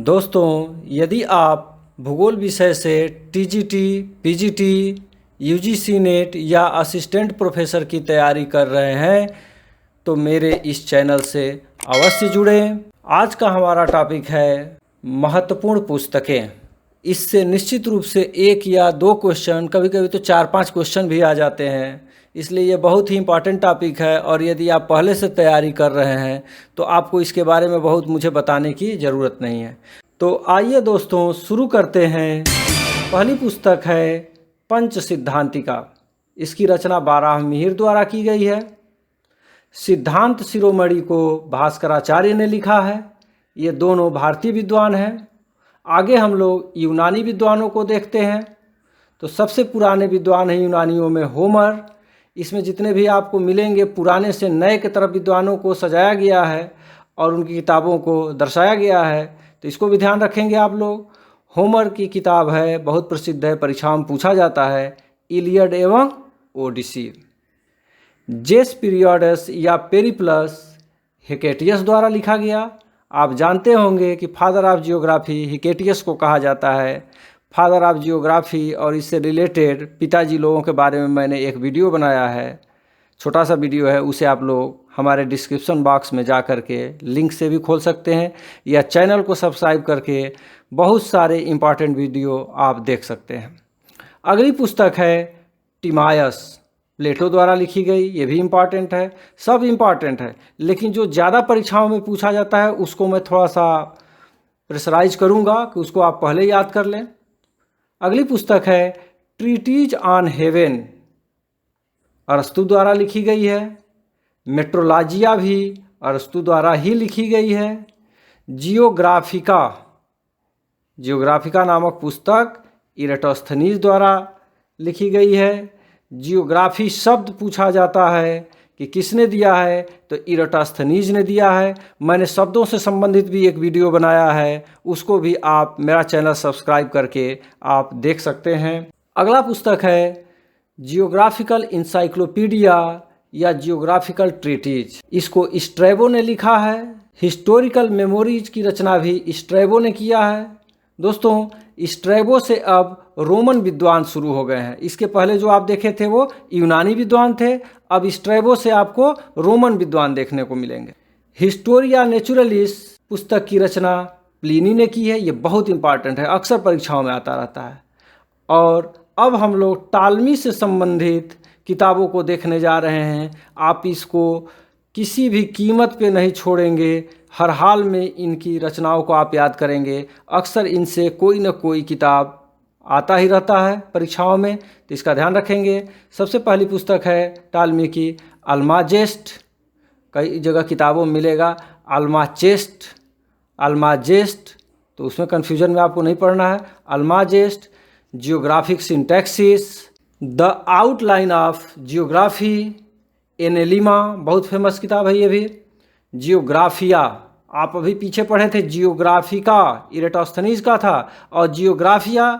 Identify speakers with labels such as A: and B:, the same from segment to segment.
A: दोस्तों, यदि आप भूगोल विषय से टीजीटी, पीजीटी, यूजीसी नेट या असिस्टेंट प्रोफेसर की तैयारी कर रहे हैं तो मेरे इस चैनल से अवश्य जुड़ें। आज का हमारा टॉपिक है महत्वपूर्ण पुस्तकें। इससे निश्चित रूप से एक या दो क्वेश्चन, कभी कभी तो 4-5 क्वेश्चन भी आ जाते हैं, इसलिए ये बहुत ही इम्पॉर्टेंट टॉपिक है। और यदि आप पहले से तैयारी कर रहे हैं तो आपको इसके बारे में बहुत मुझे बताने की ज़रूरत नहीं है। तो आइए दोस्तों शुरू करते हैं। पहली पुस्तक है पंच सिद्धांतिका। इसकी रचना बाराहमिहिर द्वारा की गई है। सिद्धांत शिरोमणि को भास्कराचार्य ने लिखा है। ये दोनों भारतीय विद्वान हैं। आगे हम लोग यूनानी विद्वानों को देखते हैं। तो सबसे पुराने विद्वान हैं यूनानियों में होमर। इसमें जितने भी आपको मिलेंगे पुराने से नए की तरफ विद्वानों को सजाया गया है और उनकी किताबों को दर्शाया गया है, तो इसको भी ध्यान रखेंगे आप लोग। होमर की किताब है, बहुत प्रसिद्ध है, परीक्षाओं में पूछा जाता है, इलियड एवं ओडिसी। जेस पीरियडस या पेरिप्लस हिकेटियस द्वारा लिखा गया। आप जानते होंगे कि फादर ऑफ जियोग्राफी हिकेटियस को कहा जाता है। फादर ऑफ जियोग्राफी और इससे रिलेटेड पिताजी लोगों के बारे में मैंने एक वीडियो बनाया है, छोटा सा वीडियो है, उसे आप लोग हमारे डिस्क्रिप्शन बॉक्स में जा कर के लिंक से भी खोल सकते हैं या चैनल को सब्सक्राइब करके बहुत सारे इम्पॉर्टेंट वीडियो आप देख सकते हैं। अगली पुस्तक है टिमायस, प्लेटो द्वारा लिखी गई। ये भी इम्पॉर्टेंट है, सब इम्पॉर्टेंट है, लेकिन जो ज़्यादा परीक्षाओं में पूछा जाता है उसको मैं थोड़ा सा प्रेशराइज करूँगा कि उसको आप पहले याद कर लें। अगली पुस्तक है ट्रीटीज ऑन हेवन, अरस्तु द्वारा लिखी गई है। मेट्रोलॉजिया भी अरस्तु द्वारा ही लिखी गई है। जियोग्राफिका नामक पुस्तक इरेटोस्थनीज द्वारा लिखी गई है। जियोग्राफी शब्द पूछा जाता है कि किसने दिया है, तो इरेटोस्थनीज ने दिया है। मैंने शब्दों से संबंधित भी एक वीडियो बनाया है, उसको भी आप मेरा चैनल सब्सक्राइब करके आप देख सकते हैं। अगला पुस्तक है जियोग्राफिकल इंसाइक्लोपीडिया या जियोग्राफिकल ट्रीटीज। इसको स्ट्रैबो ने लिखा है। हिस्टोरिकल मेमोरीज की रचना भी स्ट्रैबो ने किया है। दोस्तों, स्ट्रैबो से अब रोमन विद्वान शुरू हो गए हैं। इसके पहले जो आप देखे थे वो यूनानी विद्वान थे, अब स्ट्रैबो से आपको रोमन विद्वान देखने को मिलेंगे। हिस्टोरिया नेचुरलिस पुस्तक की रचना प्लिनी ने की है। ये बहुत इंपॉर्टेंट है, अक्सर परीक्षाओं में आता रहता है। और अब हम लोग टालमी से संबंधित किताबों को देखने जा रहे हैं। आप इसको किसी भी कीमत पे नहीं छोड़ेंगे, हर हाल में इनकी रचनाओं को आप याद करेंगे। अक्सर इनसे कोई न कोई किताब आता ही रहता है परीक्षाओं में, तो इसका ध्यान रखेंगे। सबसे पहली पुस्तक है टालमी की अल्माजेस्ट। कई जगह किताबों में मिलेगा अल्माजेस्ट, तो उसमें कन्फ्यूजन में आपको नहीं पढ़ना है। Almagest, geographic syntaxis, the outline of geography, analemma, बहुत फेमस किताब है ये भी। जियोग्राफिया, आप अभी पीछे पढ़े थे, जियोग्राफिका इरेटोस्थनीज का था, और जियोग्राफिया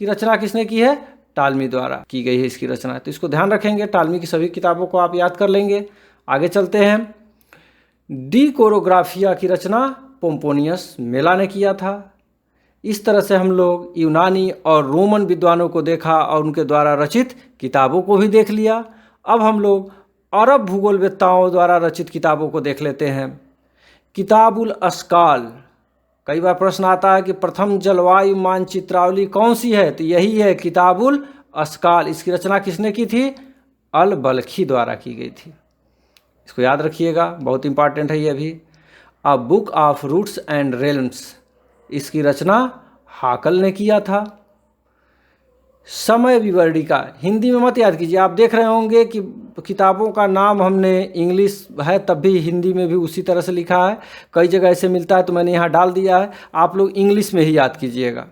A: की रचना किसने की है? टालमी द्वारा की गई है इसकी रचना। तो इसको ध्यान रखेंगे, टालमी की सभी किताबों को आप याद कर लेंगे। आगे चलते हैं। डी कोरोग्राफिया की रचना पोम्पोनियस मेला ने किया था। इस तरह से हम लोग यूनानी और रोमन विद्वानों को देखा और उनके द्वारा रचित किताबों को भी देख लिया। अब हम लोग अरब भूगोलवेत्ताओं द्वारा रचित किताबों को देख लेते हैं। किताबुल अस्काल, कई बार प्रश्न आता है कि प्रथम जलवायु मानचित्रावली कौन सी है, तो यही है किताबुल अस्काल। इसकी रचना किसने की थी? अल बल्खी द्वारा की गई थी। इसको याद रखिएगा, बहुत इंपॉर्टेंट है ये भी। A book of routes and realms, इसकी रचना हाकल ने किया था। समय विवर्णिका, हिंदी में मत याद कीजिए, आप देख रहे होंगे कि किताबों का नाम हमने इंग्लिश है तब भी हिंदी में भी उसी तरह से लिखा है। कई जगह ऐसे मिलता है तो मैंने यहाँ डाल दिया है, आप लोग इंग्लिश में ही याद कीजिएगा।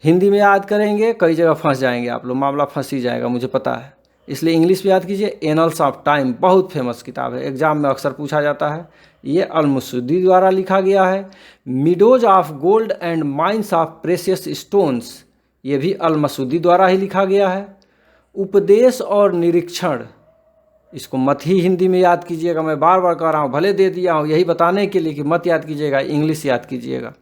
A: हिंदी में याद करेंगे कई जगह फंस जाएंगे आप लोग, मामला फंस ही जाएगा, मुझे पता है, इसलिए इंग्लिश में याद कीजिए। एनल्स ऑफ टाइम बहुत फेमस किताब है, एग्जाम में अक्सर पूछा जाता है। ये अल-मसूदी द्वारा लिखा गया है। Meadows of gold and mines of precious stones, ये भी अल-मसूदी द्वारा ही लिखा गया है। उपदेश और निरीक्षण, इसको मत ही हिंदी में याद कीजिएगा, मैं बार बार कह रहा हूँ, भले दे दिया हूँ यही बताने के लिए कि मत याद कीजिएगा, इंग्लिश याद कीजिएगा।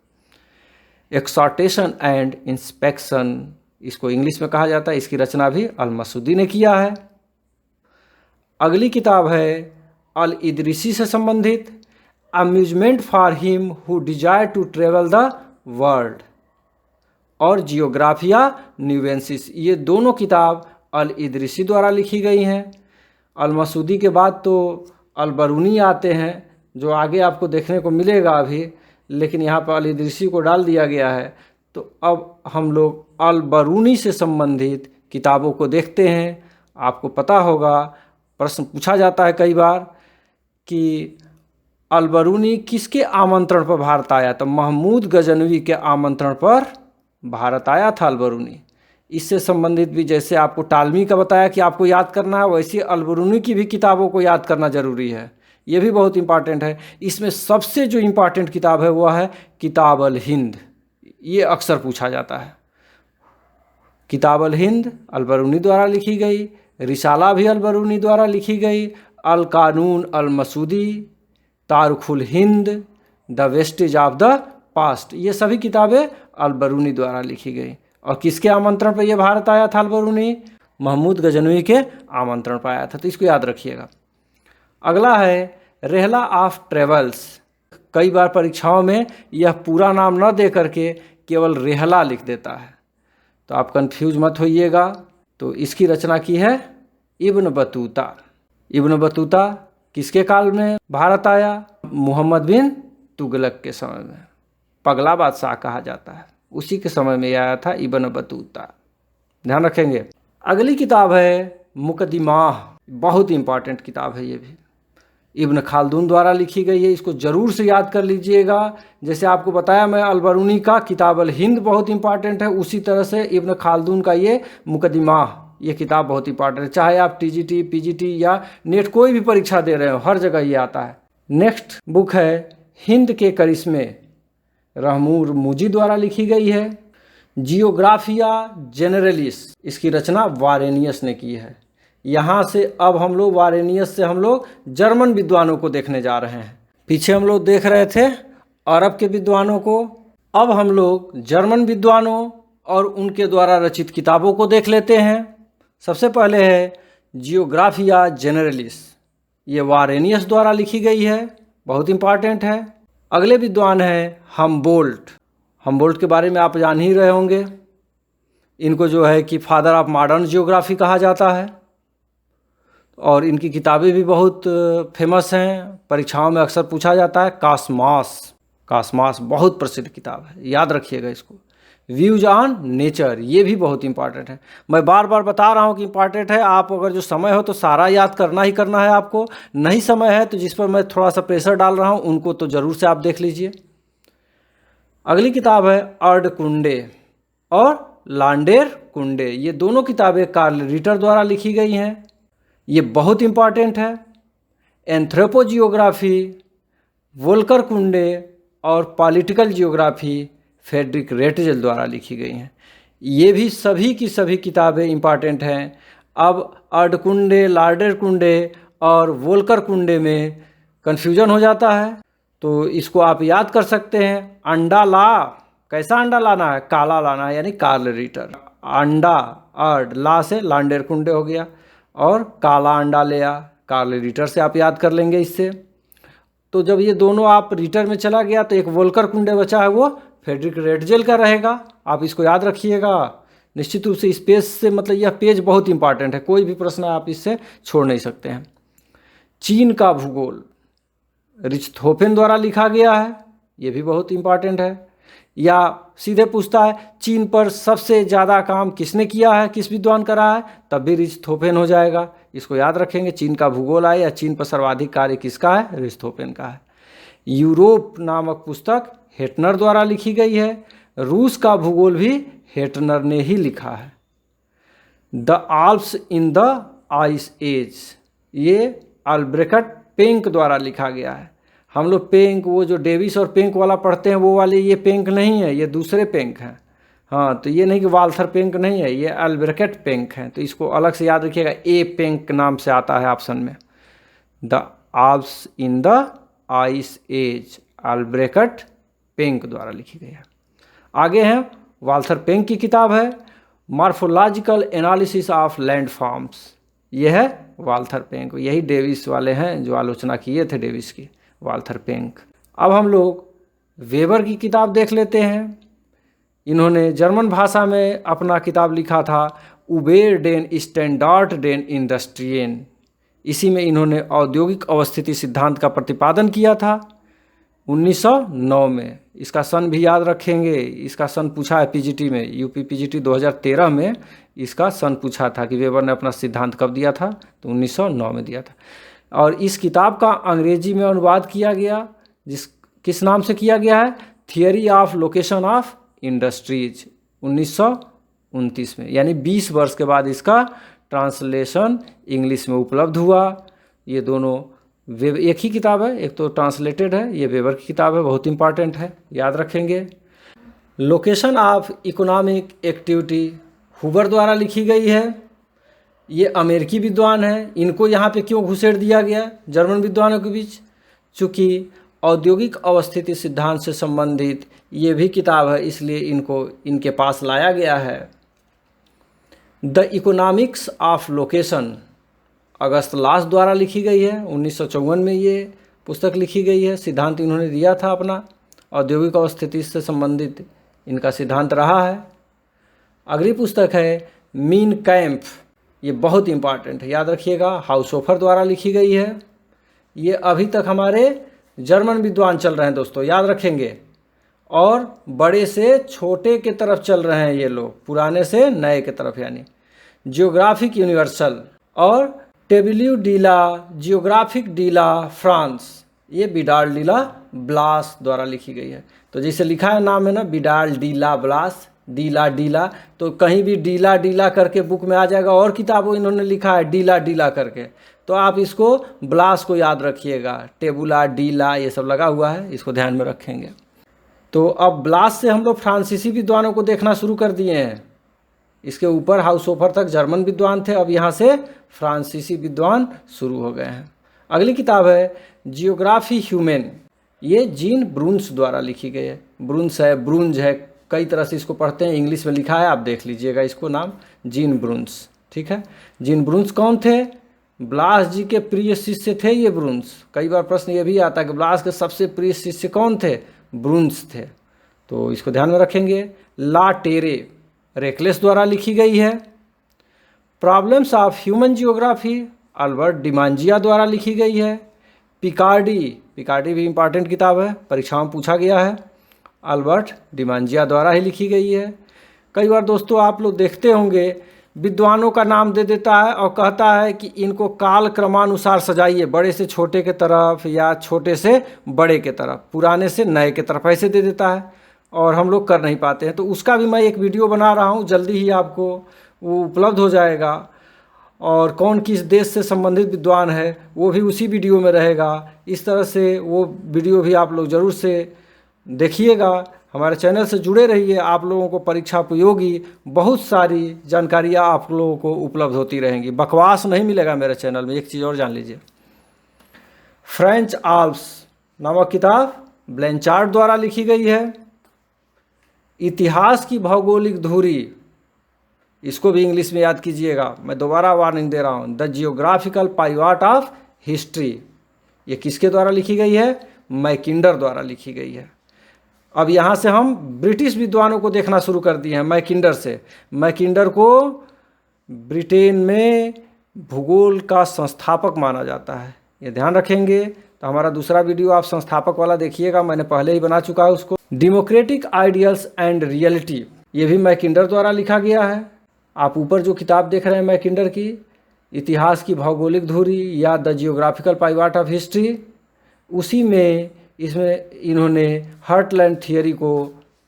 A: एक्सॉर्टेशन एंड इंस्पेक्शन इसको इंग्लिश में कहा जाता है। इसकी रचना भी अल मसूदी ने किया है। अगली किताब है अल इदरीसी से संबंधित, amusement for him who desire to travel the world और जियोग्राफिया न्यूवेंसिस। ये दोनों किताब अल इदरीसी द्वारा लिखी गई हैं। अल मसूदी के बाद तो अल बरूनी आते हैं, जो आगे आपको देखने को मिलेगा अभी, लेकिन यहाँ पर अल इदरीसी को डाल दिया गया है। तो अब हम लोग अल बरूनी से संबंधित किताबों को देखते हैं। आपको पता होगा, प्रश्न पूछा जाता है कई बार कि अल बरूनी किसके आमंत्रण पर भारत आया, तो महमूद गजनवी के आमंत्रण पर भारत आया था अल बरूनी। इससे संबंधित भी जैसे आपको टालमी का बताया कि आपको याद करना है, वैसे अल बरूनी की भी किताबों को याद करना ज़रूरी है। ये भी बहुत इंपॉर्टेंट है। इसमें सबसे जो इम्पॉर्टेंट किताब है वह है किताब अल हिंद। ये अक्सर पूछा जाता है। किताब अल हिंद अल बरूनी द्वारा लिखी गई, रिसाला भी अल बरूनी द्वारा लिखी गई, अल कानून अल मसूदी, तारुखुल हिंद, the vestiges of the past, ये सभी किताबें अल बरूनी द्वारा लिखी गई। और किसके आमंत्रण पर यह भारत आया था अल बरूनी? महमूद गजनवी के आमंत्रण पर आया था। तो इसको याद रखिएगा। अगला है रेहला ऑफ ट्रेवल्स। कई बार परीक्षाओं में यह पूरा नाम न दे करके केवल रेहला लिख देता है, तो आप कंफ्यूज मत होइएगा। तो इसकी रचना की है इब्न बतूता। इब्न बतूता किसके काल में भारत आया? मोहम्मद बिन तुगलक के समय में, पगला बादशाह कहा जाता है, उसी के समय में आया था इब्न बतूता। ध्यान रखेंगे। अगली किताब है मुकदमाह। बहुत इंपॉर्टेंट किताब है ये भी, इब्न खालदून द्वारा लिखी गई है। इसको ज़रूर से याद कर लीजिएगा। जैसे आपको बताया मैं अल बरूनी का किताब अल हिंद बहुत इंपॉर्टेंट है, उसी तरह से इब्न खालदून का ये मुकदमाह, ये किताब बहुत इंपॉर्टेंट है। चाहे आप टीजीटी, पीजीटी या नेट कोई भी परीक्षा दे रहे हो, हर जगह ये आता है। नेक्स्ट बुक है हिंद के करिश्मे, रहमूर मुजी द्वारा लिखी गई है। जियोग्राफिया जेनरलिस, इसकी रचना वारेनियस ने की है। यहाँ से अब हम लोग वारेनियस से हम लोग जर्मन विद्वानों को देखने जा रहे हैं। पीछे हम लोग देख रहे थे अरब के विद्वानों को, अब हम लोग जर्मन विद्वानों और उनके द्वारा रचित किताबों को देख लेते हैं। सबसे पहले है जियोग्राफिया जेनरलिस, ये वारेनियस द्वारा लिखी गई है, बहुत इंपॉर्टेंट है। अगले विद्वान हैं हमबोल्ट। हमबोल्ट के बारे में आप जान ही रहे होंगे। इनको जो है कि फादर ऑफ मॉडर्न जियोग्राफी कहा जाता है, और इनकी किताबें भी बहुत फेमस हैं, परीक्षाओं में अक्सर पूछा जाता है। कास्मास, कास्मास बहुत प्रसिद्ध किताब है, याद रखिएगा इसको। व्यूज ऑन नेचर, ये भी बहुत इंपॉर्टेंट है। मैं बार बार बता रहा हूँ कि इंपॉर्टेंट है। आप अगर जो समय हो तो सारा याद करना ही करना है आपको, नहीं समय है तो जिस पर मैं थोड़ा सा प्रेशर डाल रहा हूँ उनको तो ज़रूर से आप देख लीजिए। अगली किताब है अर्ड कुंडे और लांडेर कुंडे। ये दोनों किताबें कार्ल रिटर द्वारा लिखी गई हैं, ये बहुत इंपॉर्टेंट है। एंथ्रोपोजियोग्राफी वोल्कर कुंडे और पॉलिटिकल जियोग्राफी फ्रेडरिक रेटजेल द्वारा लिखी गई हैं। ये भी सभी की सभी किताबें इंपॉर्टेंट हैं। अब अर्ड कुंडे, लार्डेर कुंडे और वोल्कर कुंडे में कन्फ्यूजन हो जाता है, तो इसको आप याद कर सकते हैं। अंडा ला, कैसा अंडा लाना है? काला लाना है, यानी कार्ल रिटर। अंडा अर्ड, ला से लांडेर कुंडे हो गया, और काला अंडा लिया, कार्ल रिटर से आप याद कर लेंगे इससे। तो जब ये दोनों आप रिटर में चला गया तो एक वोल्कर कुंडे बचा है, वो फ्रेडरिक रेटजेल का रहेगा। आप इसको याद रखिएगा निश्चित रूप से। इस पेज से मतलब यह पेज बहुत इंपॉर्टेंट है, कोई भी प्रश्न आप इससे छोड़ नहीं सकते हैं। चीन का भूगोल रिचथोफेन द्वारा लिखा गया है, ये भी बहुत इंपॉर्टेंट है। या सीधे पूछता है चीन पर सबसे ज़्यादा काम किसने किया है, किस विद्वान करा है, तब भी रिचथोफेन हो जाएगा। इसको याद रखेंगे। चीन का भूगोल आए या चीन पर सर्वाधिक कार्य किसका है? रिचथोफेन का है। यूरोप नामक पुस्तक हेटनर द्वारा लिखी गई है। रूस का भूगोल भी हेटनर ने ही लिखा है। The Alps in the ice age, ये अल्ब्रेक्ट पेंक द्वारा लिखा गया है। हम लोग पेंक, वो जो डेविस और पेंक वाला पढ़ते हैं वो वाले, ये पेंक नहीं है, ये दूसरे पेंक हैं। हाँ, तो ये नहीं कि वाल्थर पेंक नहीं है, ये अल्ब्रेक्ट पेंक है, तो इसको अलग से याद रखिएगा। ए पेंक नाम से आता है ऑप्शन में। The Alps in the ice age, Albrecht Penck द्वारा लिखी गई है। आगे हैं वाल्थर पेंग की किताब है morphological analysis of land forms. यह है वाल्थर पेंग, यही डेविस वाले हैं जो आलोचना किए थे डेविस की, वाल्थर पेंग। अब हम लोग वेबर की किताब देख लेते हैं। इन्होंने जर्मन भाषा में अपना किताब लिखा था उबेर डेन स्टैंडार्ड डेन इंडस्ट्रियन। इसी में इन्होंने औद्योगिक अवस्थिति सिद्धांत का प्रतिपादन किया था 1909 में। इसका सन भी याद रखेंगे, इसका सन पूछा है पीजीटी में, यूपी पीजीटी 2013 में इसका सन पूछा था कि वेबर ने अपना सिद्धांत कब दिया था, तो 1909 में दिया था। और इस किताब का अंग्रेजी में अनुवाद किया गया, किस नाम से किया गया है, theory of location of industries 1929 में, यानी 20 वर्ष के बाद इसका ट्रांसलेशन इंग्लिश में उपलब्ध हुआ। ये दोनों एक ही किताब है, एक तो ट्रांसलेटेड है, ये वेबर की किताब है, बहुत इंपॉर्टेंट है, याद रखेंगे। Location of economic activity Hoover द्वारा लिखी गई है। ये अमेरिकी विद्वान है, इनको यहाँ पे क्यों घुसेड़ दिया गया जर्मन विद्वानों के बीच, चूँकि औद्योगिक अवस्थिति सिद्धांत से संबंधित ये भी किताब है, इसलिए इनको इनके पास लाया गया है। द इकोनॉमिक्स ऑफ लोकेशन अगस्त लास द्वारा लिखी गई है, 1954 में ये पुस्तक लिखी गई है। सिद्धांत इन्होंने दिया था अपना, औद्योगिक अवस्थिति से संबंधित इनका सिद्धांत रहा है। अगली पुस्तक है मीन कैंप, ये बहुत इंपॉर्टेंट है, याद रखिएगा, हाउसहोफर द्वारा लिखी गई है। ये अभी तक हमारे जर्मन विद्वान चल रहे हैं दोस्तों, याद रखेंगे, और बड़े से छोटे के तरफ चल रहे हैं ये लोग, पुराने से नए के तरफ, यानी जियोग्राफिक यूनिवर्सल और टेबिल्यू डीला जियोग्राफिक डीला फ्रांस, ये बिडाल डीला ब्लास द्वारा लिखी गई है। तो जैसे लिखा है नाम है ना, बिडाल डीला ब्लास, डीला डीला, तो कहीं भी डीला डीला करके बुक में आ जाएगा, और किताबों इन्होंने लिखा है डीला डीला करके, तो आप इसको ब्लास को याद रखिएगा, टेबुला डीला ये सब लगा हुआ है, इसको ध्यान में रखेंगे। तो अब ब्लास से हम लोग फ्रांसीसी विद्वानों को देखना शुरू कर दिए हैं। इसके ऊपर हाउसहोफर तक जर्मन विद्वान थे, अब यहाँ से फ्रांसीसी विद्वान शुरू हो गए हैं। अगली किताब है जियोग्राफी ह्यूमन, ये जीन ब्रून्स द्वारा लिखी गई है। ब्रून्स है, ब्रूंज है, कई तरह से इसको पढ़ते हैं, इंग्लिश में लिखा है, आप देख लीजिएगा इसको नाम, जीन ब्रून्स, ठीक है। जीन ब्रून्स कौन थे, ब्लास जी के प्रिय शिष्य थे ये ब्रून्स। कई बार प्रश्न ये भी आता है कि ब्लास के सबसे प्रिय शिष्य कौन थे, ब्रून्स थे, तो इसको ध्यान में रखेंगे। ला टेरे रेकलेस द्वारा लिखी गई है। Problems of human geography Albert Demangeon द्वारा लिखी गई है। पिकार्डी, पिकार्डी भी इंपॉर्टेंट किताब है, परीक्षाओं में पूछा गया है, अल्बर्ट डिमांजिया द्वारा ही लिखी गई है। कई बार दोस्तों आप लोग देखते होंगे विद्वानों का नाम दे देता है और कहता है कि इनको काल क्रमानुसार सजाइए, बड़े से छोटे के तरफ या छोटे से बड़े के तरफ, पुराने से नए के तरफ, ऐसे दे देता है और हम लोग कर नहीं पाते हैं। तो उसका भी मैं एक वीडियो बना रहा हूँ, जल्दी ही आपको वो उपलब्ध हो जाएगा, और कौन किस देश से संबंधित विद्वान है वो भी उसी वीडियो में रहेगा। इस तरह से वो वीडियो भी आप लोग ज़रूर से देखिएगा, हमारे चैनल से जुड़े रहिए, आप लोगों को परीक्षा उपयोगी बहुत सारी जानकारियाँ आप लोगों को उपलब्ध होती रहेंगी, बकवास नहीं मिलेगा मेरे चैनल में। एक चीज़ और जान लीजिए, फ्रेंच आल्प्स नामक किताब ब्लैंचार्ड द्वारा लिखी गई है। इतिहास की भौगोलिक धुरी, इसको भी इंग्लिश में याद कीजिएगा, मैं दोबारा वार्निंग दे रहा हूँ। The geographical pivot of history, ये किसके द्वारा लिखी गई है, मैकिंडर द्वारा लिखी गई है। अब यहाँ से हम ब्रिटिश विद्वानों को देखना शुरू कर दिए हैं मैकिंडर से। मैकिंडर को ब्रिटेन में भूगोल का संस्थापक माना जाता है, ये ध्यान रखेंगे। तो हमारा दूसरा वीडियो आप संस्थापक वाला देखिएगा, मैंने पहले ही बना चुका है उसको। डेमोक्रेटिक आइडियल्स एंड रियलिटी, ये भी मैकिंडर द्वारा लिखा गया है। आप ऊपर जो किताब देख रहे हैं मैकिंडर की, इतिहास की भौगोलिक धुरी या the geographical pivot of history, उसी में इसमें इन्होंने हार्टलैंड थियरी को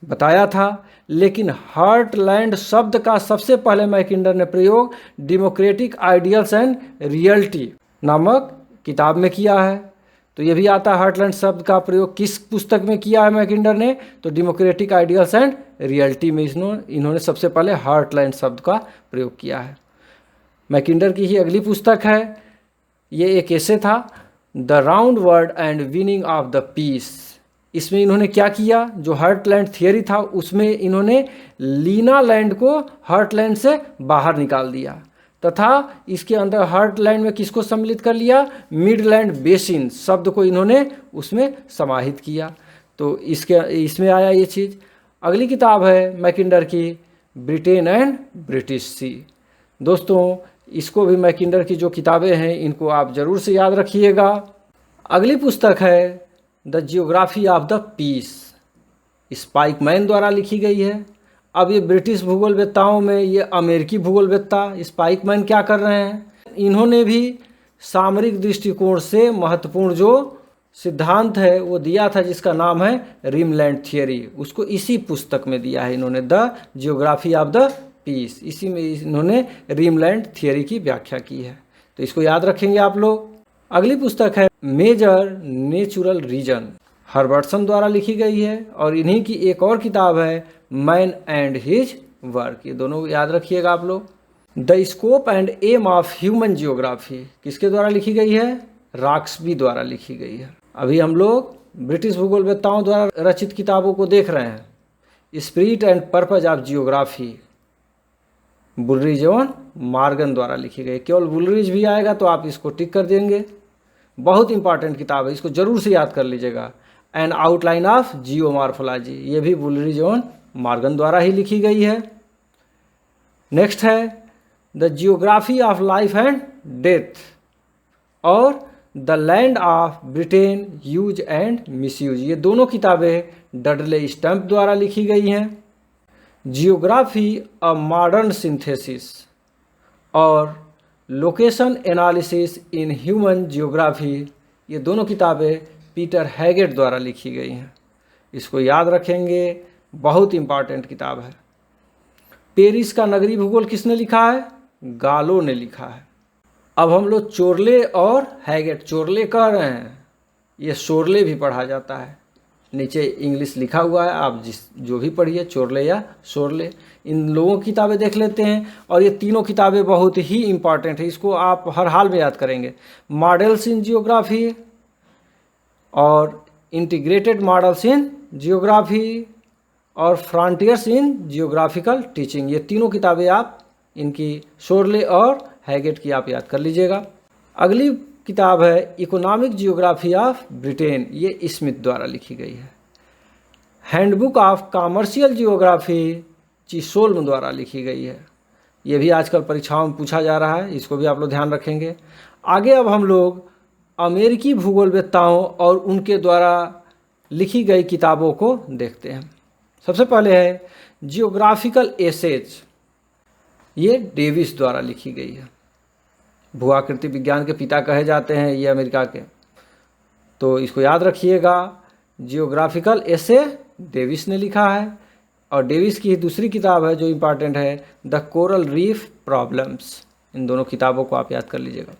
A: बताया था। लेकिन हार्टलैंड शब्द का सबसे पहले मैकिंडर ने प्रयोग डेमोक्रेटिक आइडियल्स एंड रियलिटी नामक किताब में किया है। तो ये भी आता है, हार्टलैंड शब्द का प्रयोग किस पुस्तक में किया है मैकिंडर ने, तो डेमोक्रेटिक आइडियल्स एंड रियलिटी में इन्होंने सबसे पहले हार्टलैंड शब्द का प्रयोग किया है। मैकिंडर की ही अगली पुस्तक है, ये एक ऐसे था, the round world and winning of the peace. इसमें इन्होंने क्या किया, जो हर्टलैंड थियरी था उसमें इन्होंने लीनालैंड को हर्टलैंड से बाहर निकाल दिया तथा इसके अंदर हर्टलैंड में किसको सम्मिलित कर लिया, मिडलैंड बेसिन शब्द को इन्होंने उसमें समाहित किया। तो इसमें आया ये चीज़। अगली किताब है मैकिंडर की ब्रिटेन एंड ब्रिटिश सी। दोस्तों इसको भी मैकिंडर की जो किताबें हैं इनको आप ज़रूर से याद रखिएगा। अगली पुस्तक है the geography of the peace, Spykman द्वारा लिखी गई है। अब ये ब्रिटिश भूगोलवेत्ताओं में ये अमेरिकी भूगोलवेत्ता स्पाइकमैन क्या कर रहे हैं, इन्होंने भी सामरिक दृष्टिकोण से महत्वपूर्ण जो सिद्धांत है वो दिया था जिसका नाम है रिमलैंड थियरी, उसको इसी पुस्तक में दिया है इन्होंने, the geography of the peace. इसी में इन्होंने रिमलैंड थियरी की व्याख्या की है, तो इसको याद रखेंगे आप लोग। अगली पुस्तक है मेजर नेचुरल रीजन, हर्बर्टसन द्वारा लिखी गई है। और इन्हीं की एक और किताब है मैन एंड हिज वर्क, ये दोनों याद रखिएगा आप लोग। The scope and aim of human geography किसके द्वारा लिखी गई है, रॉक्सबी द्वारा लिखी गई है। अभी हम लोग ब्रिटिश भूगोलवेत्ताओं द्वारा रचित किताबों को देख रहे हैं। Spirit and purpose of geography बुलरिज एवं मॉर्गन द्वारा लिखी गई। केवल बुलरिज भी आएगा तो आप इसको टिक कर देंगे, बहुत इंपॉर्टेंट किताब है, इसको जरूर से याद कर लीजिएगा। एन आउटलाइन ऑफ जियोमॉर्फोलॉजी, ये भी बुलरिज एवं मॉर्गन द्वारा ही लिखी गई है। नेक्स्ट है the geography of life and death और the land of Britain use and misuse, ये दोनों किताबें डडले स्टम्प द्वारा लिखी गई हैं। जियोग्राफी अ मॉडर्न सिंथेसिस और location analysis in human geography, ये दोनों किताबें पीटर हैगेट द्वारा लिखी गई हैं, इसको याद रखेंगे, बहुत इंपॉर्टेंट किताब है। पेरिस का नगरीय भूगोल किसने लिखा है, गालो ने लिखा है। अब हम लोग चोरले और हैगेट, चोरले कह रहे हैं, ये शोरले भी पढ़ा जाता है, नीचे इंग्लिश लिखा हुआ है, आप जो भी पढ़िए चोरले या शोरले, इन लोगों की किताबें देख लेते हैं। और ये तीनों किताबें बहुत ही इंपॉर्टेंट है, इसको आप हर हाल में याद करेंगे। मॉडल्स इन जियोग्राफी और इंटीग्रेटेड मॉडल्स इन जियोग्राफी और फ्रंटियर्स इन जियोग्राफिकल टीचिंग, ये तीनों किताबें आप इनकी शोरले और हैगेट की आप याद कर लीजिएगा। अगली किताब है इकोनॉमिक जियोग्राफी ऑफ ब्रिटेन, ये स्मिथ द्वारा लिखी गई है। हैंडबुक ऑफ कॉमर्शियल जियोग्राफी चिसोल्म द्वारा लिखी गई है, ये भी आजकल परीक्षाओं में पूछा जा रहा है, इसको भी आप लोग ध्यान रखेंगे। आगे अब हम लोग अमेरिकी भूगोलवेत्ताओं और उनके द्वारा लिखी गई किताबों को देखते हैं। सबसे पहले है जियोग्राफिकल एसेज, ये डेविस द्वारा लिखी गई है, भूआकृति विज्ञान के पिता कहे जाते हैं ये अमेरिका के, तो इसको याद रखिएगा। जियोग्राफिकल एसे डेविस ने लिखा है। और डेविस की दूसरी किताब है जो इम्पॉर्टेंट है, द कोरल रीफ प्रॉब्लम्स, इन दोनों किताबों को आप याद कर लीजिएगा।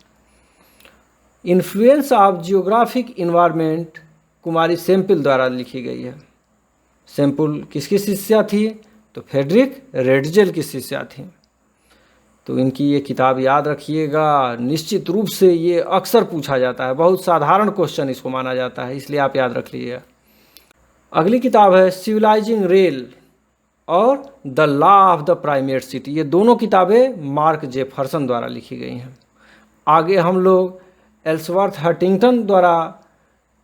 A: इन्फ्लुएंस ऑफ जियोग्राफिक इन्वायरमेंट कुमारी सेम्पिल द्वारा लिखी गई है। सेम्पिल किसकी शिष्या थी, तो फ्रेडरिक रेडजेल की शिष्या थी, तो इनकी ये किताब याद रखिएगा। निश्चित रूप से ये अक्सर पूछा जाता है, बहुत साधारण क्वेश्चन इसको माना जाता है, इसलिए आप याद रख लीजिए। अगली किताब है सिविलाइजिंग रेल और the law of the primate city, ये दोनों किताबें मार्क जेफरसन द्वारा लिखी गई हैं। आगे हम लोग एल्सवर्थ हंटिंगटन द्वारा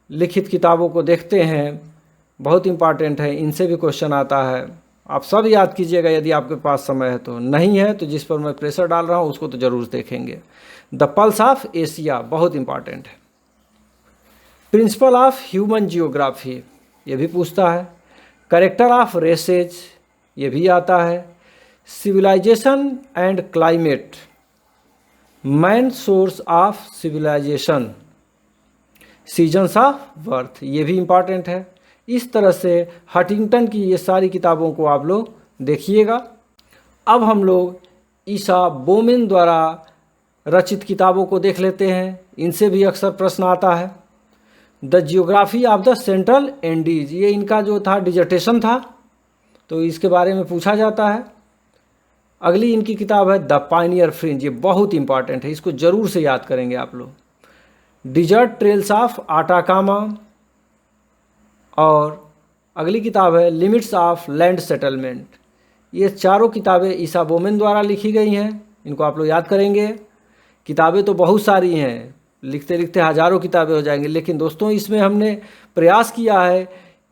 A: लिखित किताबों को देखते हैं, बहुत इंपॉर्टेंट है, इनसे भी क्वेश्चन आता है, आप सब याद कीजिएगा यदि आपके पास समय है तो, नहीं है तो जिस पर मैं प्रेशर डाल रहा हूँ उसको तो ज़रूर देखेंगे। द पल्स ऑफ एशिया बहुत इंपॉर्टेंट है। प्रिंसिपल ऑफ ह्यूमन जियोग्राफी, ये भी पूछता है। कैरेक्टर ऑफ रेसेज, ये भी आता है। Civilisation and climate, man source of civilisation, seasons of birth, ये भी इंपॉर्टेंट है। इस तरह से हंटिंगटन की ये सारी किताबों को आप लोग देखिएगा। अब हम लोग ईसा बोमेन द्वारा रचित किताबों को देख लेते हैं, इनसे भी अक्सर प्रश्न आता है। The geography of the central Andes, ये इनका जो था डिजर्टेशन था, तो इसके बारे में पूछा जाता है। अगली इनकी किताब है द पायनियर फ्रिंज, ये बहुत इंपॉर्टेंट है, इसको ज़रूर से याद करेंगे आप लोग। डिजर्ट ट्रेल्स ऑफ आटाकामा और अगली किताब है लिमिट्स ऑफ लैंड सेटलमेंट। ये चारों किताबें ईसा बोमेन द्वारा लिखी गई हैं। इनको आप लोग याद करेंगे। किताबें तो बहुत सारी हैं, लिखते लिखते हज़ारों किताबें हो जाएंगी, लेकिन दोस्तों इसमें हमने प्रयास किया है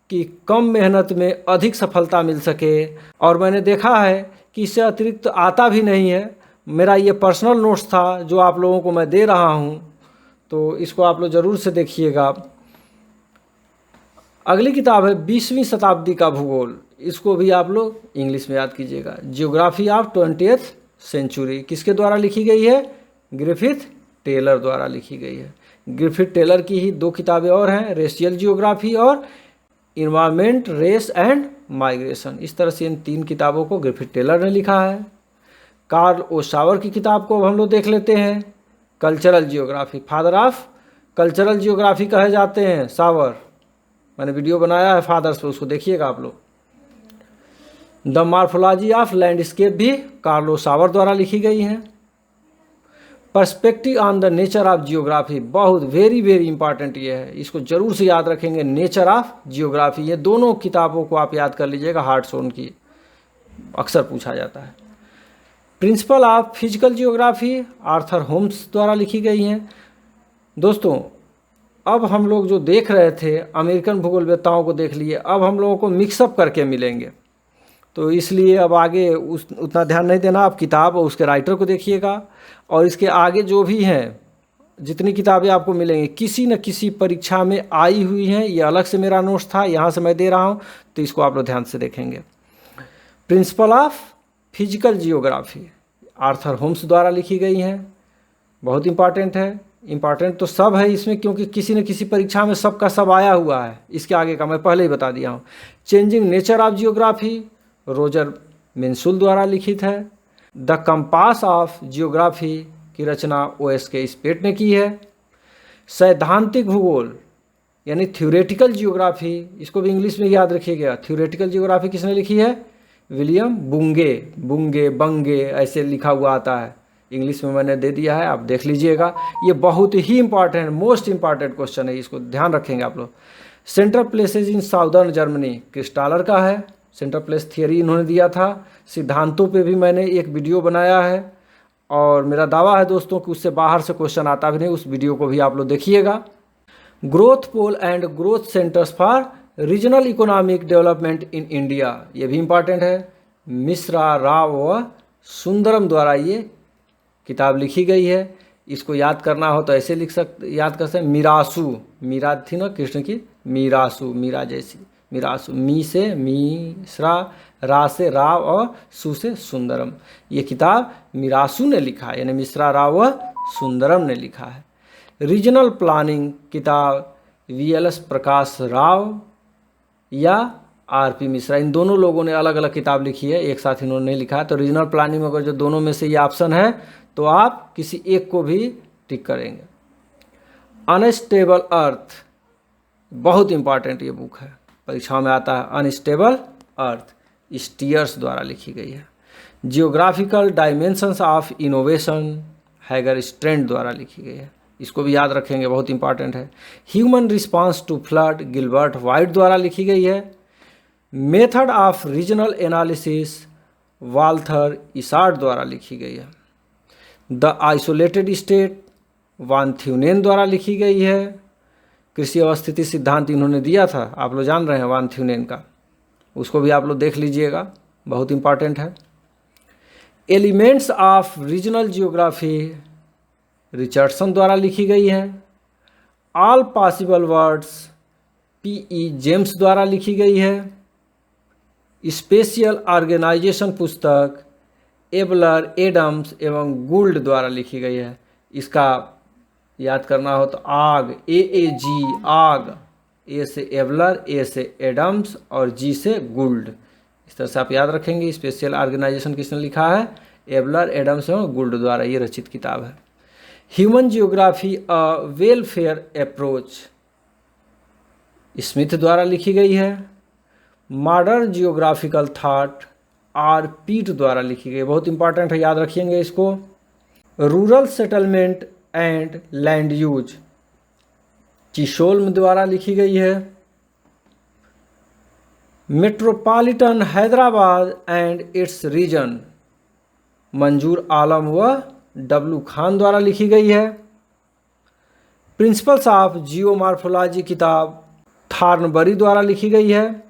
A: कि कम मेहनत में अधिक सफलता मिल सके। और मैंने देखा है कि इससे अतिरिक्त आता भी नहीं है। मेरा ये पर्सनल नोट्स था जो आप लोगों को मैं दे रहा हूँ, तो इसको आप लोग ज़रूर से देखिएगा। अगली किताब है 20वीं शताब्दी का भूगोल। इसको भी आप लोग इंग्लिश में याद कीजिएगा। जियोग्राफी ऑफ 20th सेंचुरी किसके द्वारा लिखी गई है? ग्रिफिथ टेलर द्वारा लिखी गई है। ग्रिफिथ टेलर की ही 2 किताबें और हैं, रेशियल जियोग्राफी और इन्वायरमेंट, रेस एंड माइग्रेशन। इस तरह से इन 3 किताबों को ग्रिफिथ टेलर ने लिखा है। कार्ल ओ सावर की किताब को अब हम लोग देख लेते हैं। Cultural geography, father of cultural geography कहे जाते हैं सावर। मैंने वीडियो बनाया है फादर्स पे, उसको देखिएगा आप लोग। द मॉर्फोलॉजी ऑफ लैंडस्केप भी कार्लो सावर द्वारा लिखी गई है। Perspective on the nature of geography, बहुत वेरी वेरी इंपॉर्टेंट ये है, इसको जरूर से याद रखेंगे। नेचर ऑफ जियोग्राफी, ये दोनों किताबों को आप याद कर लीजिएगा, हार्टसोन की अक्सर पूछा जाता है। Principle of physical geography Arthur Holmes द्वारा लिखी गई हैं। दोस्तों अब हम लोग जो देख रहे थे अमेरिकन भूगोलवेत्ताओं को देख लिए, अब हम लोगों को मिक्सअप करके मिलेंगे, तो इसलिए अब आगे उतना ध्यान नहीं देना। आप किताब और उसके राइटर को देखिएगा, और इसके आगे जो भी हैं जितनी किताबें आपको मिलेंगी किसी न किसी परीक्षा में आई हुई हैं। ये अलग से मेरा नोट्स था, यहाँ से मैं दे रहा हूँ, तो इसको आप लोग ध्यान से देखेंगे। Principle of physical geography Arthur Holmes द्वारा लिखी गई हैं, बहुत इंपॉर्टेंट है। इंपॉर्टेंट तो सब है इसमें, क्योंकि किसी न किसी परीक्षा में सबका सब आया हुआ है। इसके आगे का मैं पहले ही बता दिया हूँ। Changing nature of geography Roger Minshull द्वारा लिखित है। द कंपास ऑफ जियोग्राफी की रचना OSK स्पेट ने की है। सैद्धांतिक भूगोल यानी थ्योरेटिकल जियोग्राफी, इसको भी इंग्लिश में याद रखिएगा। थ्योरेटिकल जियोग्राफी किसने लिखी है? विलियम बुंगे, बुंगे बंगे ऐसे लिखा हुआ आता है, इंग्लिश में मैंने दे दिया है, आप देख लीजिएगा। ये बहुत ही इंपॉर्टेंट, मोस्ट इंपॉर्टेंट क्वेश्चन है, इसको ध्यान रखेंगे आप लोग। Central places in southern Germany Christaller का है। सेंट्रल प्लेस थियरी इन्होंने दिया था। सिद्धांतों पे भी मैंने एक वीडियो बनाया है, और मेरा दावा है दोस्तों कि उससे बाहर से क्वेश्चन आता भी नहीं, उस वीडियो को भी आप लोग देखिएगा। Growth pole and growth centres for regional economic development in India, ये भी इंपॉर्टेंट है। मिश्रा, राव व सुंदरम द्वारा ये किताब लिखी गई है। इसको याद करना हो तो ऐसे याद कर सकते हैं। मीरासु, मीरा थी ना कृष्ण की, मीरासु, मीरा जैसी, मीरासु, मी से मिश्रा, रा से राव और सु से सुंदरम। ये किताब मीरासु ने लिखा है, यानी मिश्रा, राव व सुंदरम ने लिखा है। रीजनल प्लानिंग किताब VLS प्रकाश राव या RP मिश्रा, इन दोनों लोगों ने अलग अलग किताब लिखी है, एक साथ इन्होंने नहीं लिखा है। तो रीजनल प्लानिंग में अगर जो दोनों में से ये ऑप्शन है तो आप किसी एक को भी टिक करेंगे। अनस्टेबल अर्थ, बहुत इंपॉर्टेंट ये बुक है, परीक्षा में आता है। अनस्टेबल अर्थ स्टीयर्स द्वारा लिखी गई है। Geographical dimensions of innovation Hagerstrand द्वारा लिखी गई है, इसको भी याद रखेंगे, बहुत इंपॉर्टेंट है। Human response to flood Gilbert White द्वारा लिखी गई है। Method of regional analysis Walter Isard द्वारा लिखी गई है। The isolated state von Thunen द्वारा लिखी गई है। कृषि अवस्थिति सिद्धांत इन्होंने दिया था, आप लोग जान रहे हैं वान थ्यूनेन का, उसको भी आप लोग देख लीजिएगा, बहुत इंपॉर्टेंट है। Elements of regional geography Richardson द्वारा लिखी गई है। All possible words PE James द्वारा लिखी गई है। स्पेशियल ऑर्गेनाइजेशन पुस्तक एबलर, एडम्स एवं गुल्ड द्वारा लिखी गई है। इसका याद करना हो तो आग, AAG आग, A से एबलर, A से एडम्स और G से गुल्ड, इस तरह से आप याद रखेंगे। स्पेशल ऑर्गेनाइजेशन किसने लिखा है? एबलर, एडम्स और गुल्ड द्वारा ये रचित किताब है। ह्यूमन जियोग्राफी अ वेलफेयर अप्रोच स्मिथ द्वारा लिखी गई है। मॉडर्न जियोग्राफिकल थॉट पीट द्वारा लिखी गई, बहुत इंपॉर्टेंट है, याद रखिएंगे इसको। Rural settlement and land use Chisholm द्वारा लिखी गई है। Metropolitan Hyderabad and its region Manzoor Alam व डब्लू खान द्वारा लिखी गई है। प्रिंसिपल्स ऑफ जियोमॉर्फोलॉजी किताब थॉर्नबरी द्वारा लिखी गई है।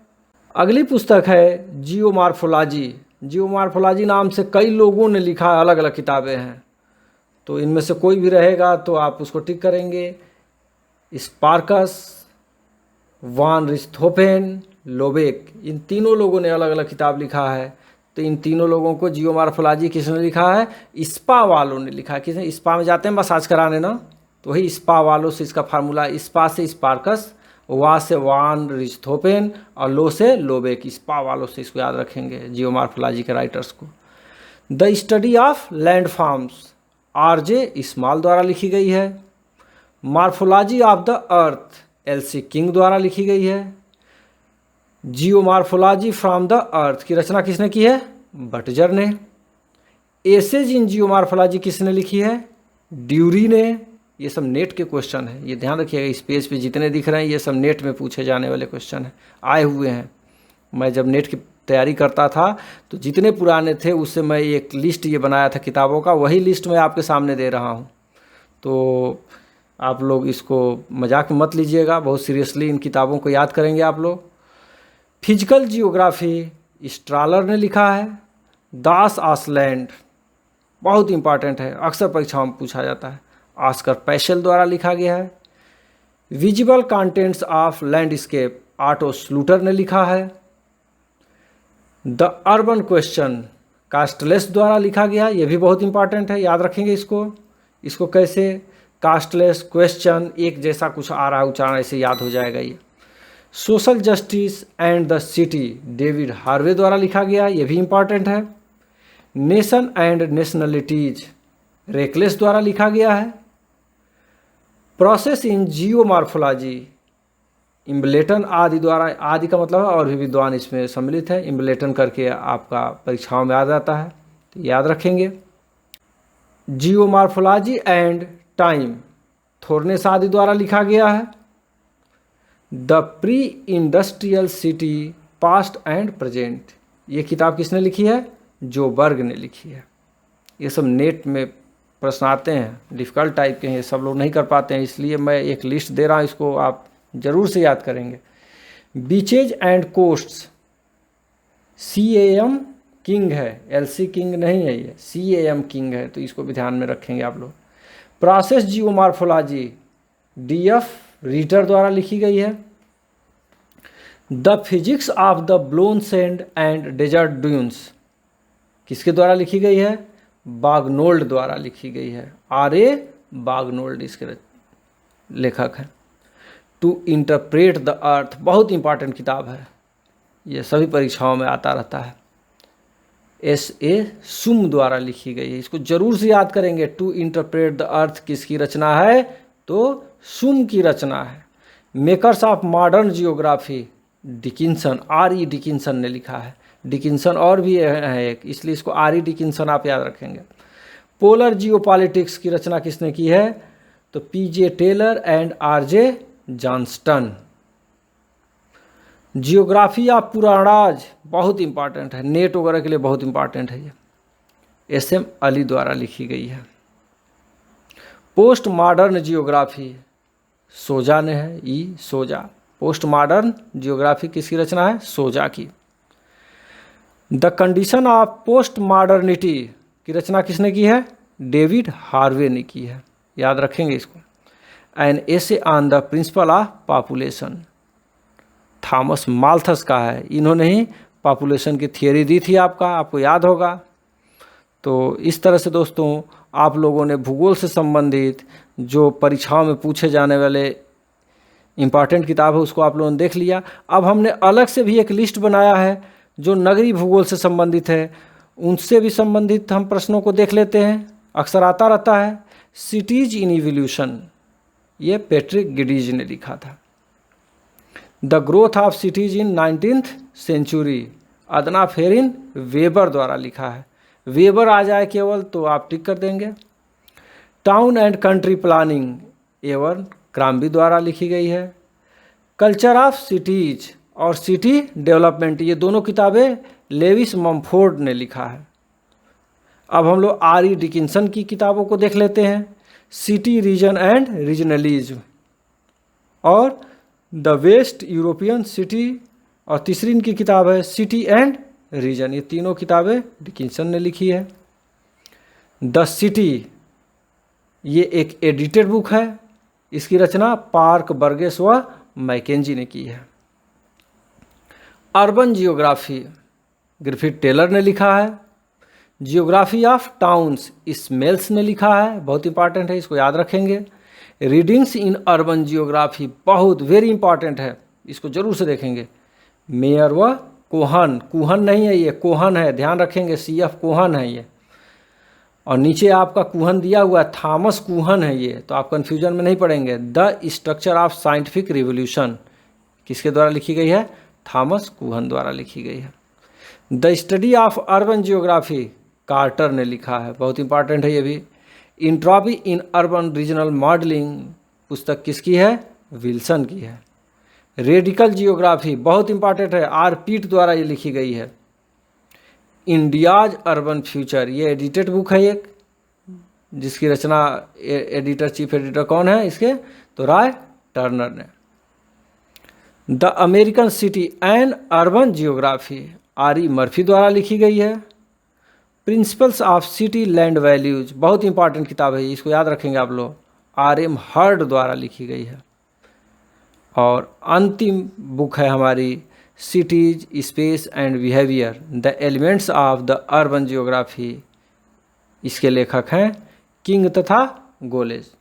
A: अगली पुस्तक है जियोमॉर्फोलॉजी। जियोमॉर्फोलॉजी नाम से कई लोगों ने लिखा, अलग अलग किताबें हैं, तो इनमें से कोई भी रहेगा तो आप उसको टिक करेंगे। स्पार्कस, वान रिchthofen, लोबेक, इन तीनों लोगों ने अलग अलग किताब लिखा है। तो इन तीनों लोगों को जियोमॉर्फोलॉजी किसने लिखा है? स्पा वालों ने लिखा है। किसने? स्पा में जाते हैं मसाज कराने ना, तो वही स्पा वालों से इसका फार्मूला, स्पा से स्पार्कस, वा से वान रिchthofen और लो से लोबेक, स्पा वालों से इसको याद रखेंगे जियोमॉर्फोलॉजी के राइटर्स को। The study of land forms RJ. Small द्वारा लिखी गई है। Morphology of the earth LC. King द्वारा लिखी गई है। जियोमॉर्फोलॉजी फ्रॉम द अर्थ की रचना किसने की है? बटजर ने। एसेज इन जियोमॉर्फोलॉजी किसने लिखी है? ड्यूरी ने। ये सब नेट के क्वेश्चन है, ये ध्यान रखिएगा। इस पेज पे जितने दिख रहे हैं ये सब नेट में पूछे जाने वाले क्वेश्चन हैं, आए हुए हैं। मैं जब नेट की तैयारी करता था तो जितने पुराने थे उससे मैं एक लिस्ट ये बनाया था किताबों का, वही लिस्ट मैं आपके सामने दे रहा हूँ। तो आप लोग इसको मजाक में मत लीजिएगा, बहुत सीरियसली इन किताबों को याद करेंगे आप लोग। फिजिकल जियोग्राफी स्ट्रालर ने लिखा है। दास आसलैंड बहुत इंपॉर्टेंट है, अक्सर परीक्षाओं में पूछा जाता है। ऑस्कर पैशल द्वारा लिखा गया है। Visible contents of landscape Otto Schluter ने लिखा है। द अर्बन क्वेश्चन कास्टलेस द्वारा लिखा गया, ये भी बहुत इंपॉर्टेंट है, याद रखेंगे इसको कैसे? कास्टलेस क्वेश्चन, एक जैसा कुछ आ रहा है उच्चारण, ऐसे याद हो जाएगा ये। Social justice and the city David Harvey द्वारा लिखा गया, ये भी इंपॉर्टेंट है। नेशन एंड नेशनलिटीज रेकलेस द्वारा लिखा गया है। प्रोसेस इन जियोमॉर्फोलॉजी इम्बलेटन आदि द्वारा, आदि का मतलब है और भी विद्वान इसमें सम्मिलित है, इम्बलेटन करके आपका परीक्षाओं में आ जाता है, तो याद रखेंगे। जियोमॉर्फोलॉजी एंड टाइम थोर्नेस आदि द्वारा लिखा गया है। The pre industrial city past and present, ये किताब किसने लिखी है? जो बर्ग ने लिखी है। ये सब नेट में प्रश्न आते हैं, डिफ़िकल्ट टाइप के हैं, ये सब लोग नहीं कर पाते हैं, इसलिए मैं एक लिस्ट दे रहा हूँ, इसको आप ज़रूर से याद करेंगे। Beaches and coasts CAM king है, LC किंग नहीं है, ये CAM किंग है, तो इसको भी ध्यान में रखेंगे आप लोग। प्रोसेस जियोमॉर्फोलॉजी DF रीटर द्वारा लिखी गई है। The physics of the blown sand and desert dunes किसके द्वारा लिखी गई है? बागनोल्ड द्वारा लिखी गई है। R.A. बागनोल्ड इसके लेखक हैं। टू इंटरप्रेट द अर्थ बहुत इंपॉर्टेंट किताब है, ये सभी परीक्षाओं में आता रहता है। S.A. सुम द्वारा लिखी गई है, इसको जरूर से याद करेंगे। टू इंटरप्रेट द अर्थ किसकी रचना है? तो सुम की रचना है। Makers of modern geography Dickinson, R.E. Dickinson ने लिखा है। डिकिंसन और भी है एक, इसलिए इसको R.E. डिकिंसन आप याद रखेंगे। पोलर जियोपॉलिटिक्स की रचना किसने की है? तो P.J. Taylor and R.J. Johnston. Geography of Puranas बहुत इंपॉर्टेंट है, नेट वगैरह के लिए बहुत इंपॉर्टेंट है, ये SM अली द्वारा लिखी गई है। पोस्ट मॉडर्न जियोग्राफी सोजा ने है, सोजा। पोस्ट मॉडर्न जियोग्राफी किसकी रचना है? सोजा की। The condition of post modernity की रचना किसने की है? डेविड हार्वे ने की है, याद रखेंगे इसको। An essay on the principle of population Thomas Malthus का है, इन्होंने ही पॉपुलेशन की थियोरी दी थी आपको याद होगा। तो इस तरह से दोस्तों आप लोगों ने भूगोल से संबंधित जो परीक्षाओं में पूछे जाने वाले इम्पॉर्टेंट किताब है उसको आप लोगों ने देख लिया। अब हमने अलग से भी एक लिस्ट बनाया है जो नगरीय भूगोल से संबंधित है, उनसे भी संबंधित हम प्रश्नों को देख लेते हैं, अक्सर आता रहता है। सिटीज इन इवोल्यूशन, ये पैट्रिक गिडीज ने लिखा था। The growth of cities in 19th century Adna Ferrin weber द्वारा लिखा है। वेबर आ जाए केवल तो आप टिक कर देंगे। Town and country planning Abercrombie द्वारा लिखी गई है। कल्चर ऑफ सिटीज और सिटी डेवलपमेंट, ये दोनों किताबें लेविस मम्फोर्ड ने लिखा है। अब हम लोग R.E. डिकिंसन की किताबों को देख लेते हैं, सिटी रीजन एंड रीजनलिज्म और द वेस्ट यूरोपियन सिटी, और तीसरी इनकी किताब है सिटी एंड रीजन। ये तीनों किताबें डिकिंसन ने लिखी है। द सिटी ये एक एडिटेड बुक है, इसकी रचना पार्क बर्गेस व मैकेंजी ने की है। अर्बन जियोग्राफी ग्रिफिथ टेलर ने लिखा है। जियोग्राफी ऑफ टाउन्स स्मेल्स ने लिखा है, बहुत इंपॉर्टेंट है, इसको याद रखेंगे। रीडिंग्स इन अर्बन जियोग्राफी बहुत वेरी इंपॉर्टेंट है, इसको जरूर से देखेंगे। मेयर व कोहन, कुहन नहीं है ये, कोहन है, ध्यान रखेंगे, CF कोहन है ये। और नीचे आपका कुहन दिया हुआ है, थॉमस कुहन है ये, तो आप कन्फ्यूजन में नहीं पड़ेंगे। The structure of scientific revolution किसके द्वारा लिखी गई है? थॉमस कुहन द्वारा लिखी गई है। The study of urban geography Carter ने लिखा है, बहुत इंपॉर्टेंट है ये भी। Entropy in urban regional modelling पुस्तक किसकी है? विल्सन की है। रेडिकल जियोग्राफी बहुत इंपॉर्टेंट है, R. पीट द्वारा ये लिखी गई है। इंडियाज अर्बन फ्यूचर ये एडिटेड बुक है एक, जिसकी रचना एडिटर चीफ एडिटर कौन है इसके? तो रॉय टर्नर ने। The American city and urban geography R.E. Murphy द्वारा लिखी गई है। Principles of city land values बहुत इंपॉर्टेंट किताब है, इसको याद रखेंगे आप लोग, R.M. हर्ड द्वारा लिखी गई है। और अंतिम बुक है हमारी cities space and behaviour the elements of the urban geography, इसके लेखक हैं किंग तथा गोलेज।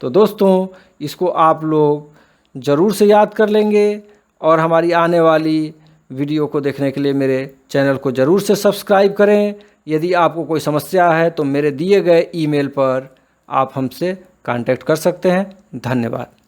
A: तो दोस्तों इसको आप लोग ज़रूर से याद कर लेंगे और हमारी आने वाली वीडियो को देखने के लिए मेरे चैनल को ज़रूर से सब्सक्राइब करें। यदि आपको कोई समस्या है तो मेरे दिए गए ईमेल पर आप हमसे कांटेक्ट कर सकते हैं। धन्यवाद।